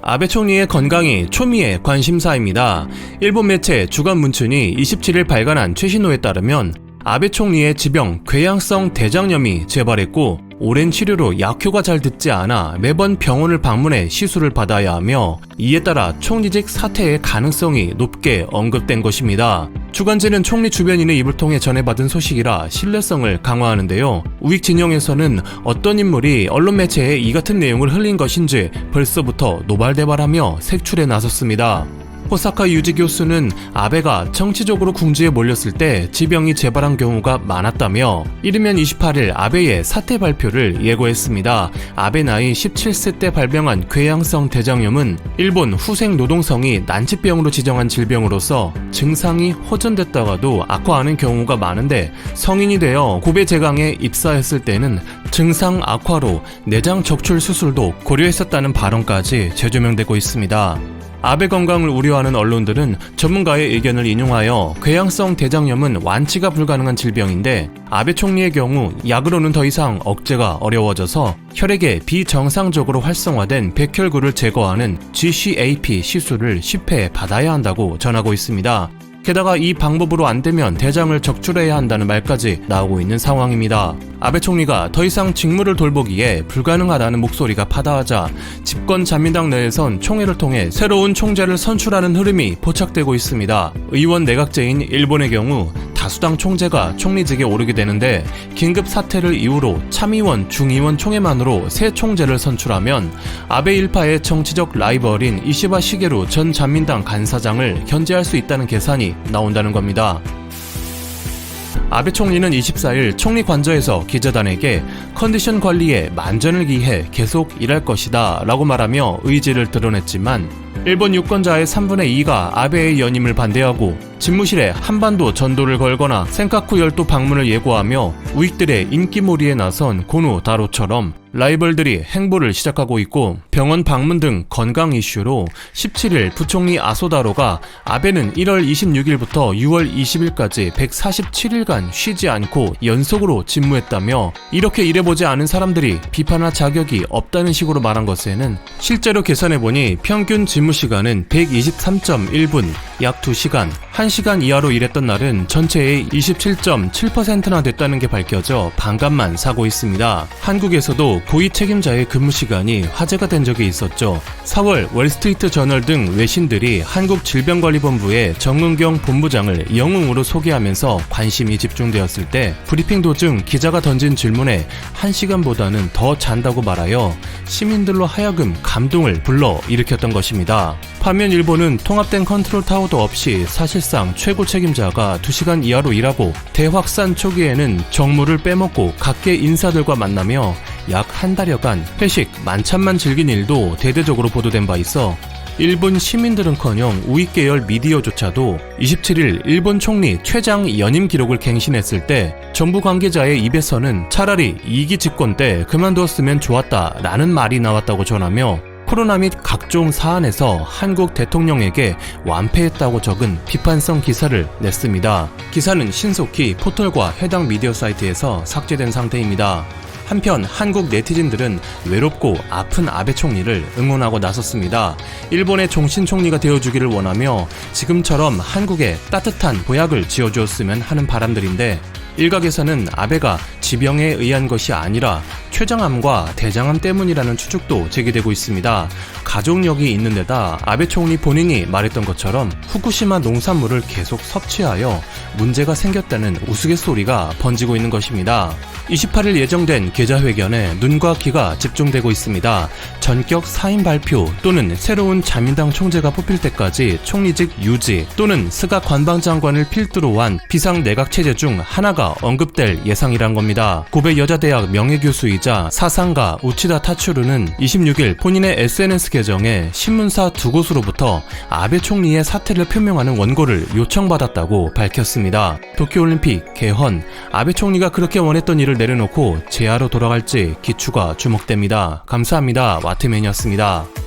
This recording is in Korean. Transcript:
아베 총리의 건강이 초미의 관심사입니다. 일본 매체 주간 문춘이 27일 발간한 최신호에 따르면 아베 총리의 지병 궤양성 대장염이 재발했고 오랜 치료로 약효가 잘 듣지 않아 매번 병원을 방문해 시술을 받아야 하며 이에 따라 총리직 사퇴의 가능성이 높게 언급된 것입니다. 주간지는 총리 주변인의 입을 통해 전해받은 소식이라 신뢰성을 강화하는데요. 우익 진영에서는 어떤 인물이 언론 매체에 이 같은 내용을 흘린 것인지 벌써부터 노발대발하며 색출에 나섰습니다. 호사카 유지 교수는 아베가 정치적으로 궁지에 몰렸을 때 지병이 재발한 경우가 많았다며 이르면 28일 아베의 사퇴 발표를 예고했습니다. 아베 나이 17세 때 발병한 궤양성 대장염은 일본 후생 노동성이 난치병으로 지정한 질병으로서 증상이 호전됐다가도 악화하는 경우가 많은데 성인이 되어 고베 제강에 입사했을 때는 증상 악화로 내장 적출 수술도 고려했었다는 발언까지 재조명되고 있습니다. 아베 건강을 우려하는 언론들은 전문가의 의견을 인용하여 궤양성 대장염은 완치가 불가능한 질병인데 아베 총리의 경우 약으로는 더 이상 억제가 어려워져서 혈액에 비정상적으로 활성화된 백혈구를 제거하는 GCAP 시술을 10회 받아야 한다고 전하고 있습니다. 게다가 이 방법으로 안 되면 대장을 적출해야 한다는 말까지 나오고 있는 상황입니다. 아베 총리가 더 이상 직무를 돌보기에 불가능하다는 목소리가 파다하자 집권 자민당 내에선 총회를 통해 새로운 총재를 선출하는 흐름이 포착되고 있습니다. 의원 내각제인 일본의 경우 다수당 총재가 총리직에 오르게 되는데 긴급 사퇴를 이유로 참의원, 중의원 총회만으로 새 총재를 선출하면 아베 일파의 정치적 라이벌인 이시바 시게루 전 자민당 간사장을 견제할 수 있다는 계산이 나온다는 겁니다. 아베 총리는 24일 총리 관저에서 기자단에게 컨디션 관리에 만전을 기해 계속 일할 것이다 라고 말하며 의지를 드러냈지만 일본 유권자의 3분의 2가 아베의 연임을 반대하고 집무실에 한반도 전도를 걸거나 센카쿠 열도 방문을 예고하며 우익들의 인기몰이에 나선 고노 다로처럼 라이벌들이 행보를 시작하고 있고 병원 방문 등 건강 이슈로 17일 부총리 아소다로가 아베는 1월 26일부터 6월 20일까지 147일간 쉬지 않고 연속으로 집무했다며 이렇게 일해보지 않은 사람들이 비판할 자격이 없다는 식으로 말한 것에는 실제로 계산해보니 평균 집무시간은 123.1분, 약 2시간, 1시간 이하로 일했던 날은 전체의 27.7%나 됐다는 게 밝혀져 반감만 사고 있습니다. 한국에서도 고위 책임자의 근무시간이 화제가 된 적이 있었죠. 4월 월스트리트 저널 등 외신들이 한국질병관리본부의 정은경 본부장을 영웅으로 소개하면서 관심이 집중되었을 때 브리핑 도중 기자가 던진 질문에 1시간보다는 더 잔다고 말하여 시민들로 하여금 감동을 불러일으켰던 것입니다. 반면 일본은 통합된 컨트롤 타워도 없이 사실상 최고 책임자가 2시간 이하로 일하고 대확산 초기에는 정무를 빼먹고 각계 인사들과 만나며 약 한 달여간 회식, 만찬만 즐긴 일도 대대적으로 보도된 바 있어 일본 시민들은커녕 우익계열 미디어조차도 27일 일본 총리 최장 연임 기록을 갱신했을 때 정부 관계자의 입에서는 차라리 2기 집권 때 그만두었으면 좋았다라는 말이 나왔다고 전하며 코로나 및 각종 사안에서 한국 대통령에게 완패했다고 적은 비판성 기사를 냈습니다. 기사는 신속히 포털과 해당 미디어 사이트에서 삭제된 상태입니다. 한편 한국 네티즌들은 외롭고 아픈 아베 총리를 응원하고 나섰습니다. 일본의 종신 총리가 되어주기를 원하며 지금처럼 한국에 따뜻한 보약을 지어주었으면 하는 바람들인데 일각에서는 아베가 지병에 의한 것이 아니라 췌장암과 대장암 때문이라는 추측도 제기되고 있습니다. 가족력이 있는 데다 아베 총리 본인이 말했던 것처럼 후쿠시마 농산물을 계속 섭취하여 문제가 생겼다는 우스갯소리가 번지고 있는 것입니다. 28일 예정된 기자회견에 눈과 귀가 집중되고 있습니다. 전격 사임 발표 또는 새로운 자민당 총재가 뽑힐 때까지 총리직 유지 또는 스가 관방장관을 필두로 한 비상 내각 체제 중 하나가 언급될 예상이란 겁니다. 고베 여자대학 명예교수이자 사상가 우치다 타츠루는 26일 본인의 SNS 계정에 신문사 두 곳으로부터 아베 총리의 사퇴를 표명하는 원고를 요청받았다고 밝혔습니다. 도쿄올림픽, 개헌, 아베 총리가 그렇게 원했던 일을 내려놓고 재하로 돌아갈지 기추가 주목됩니다. 감사합니다. 와트맨이었습니다.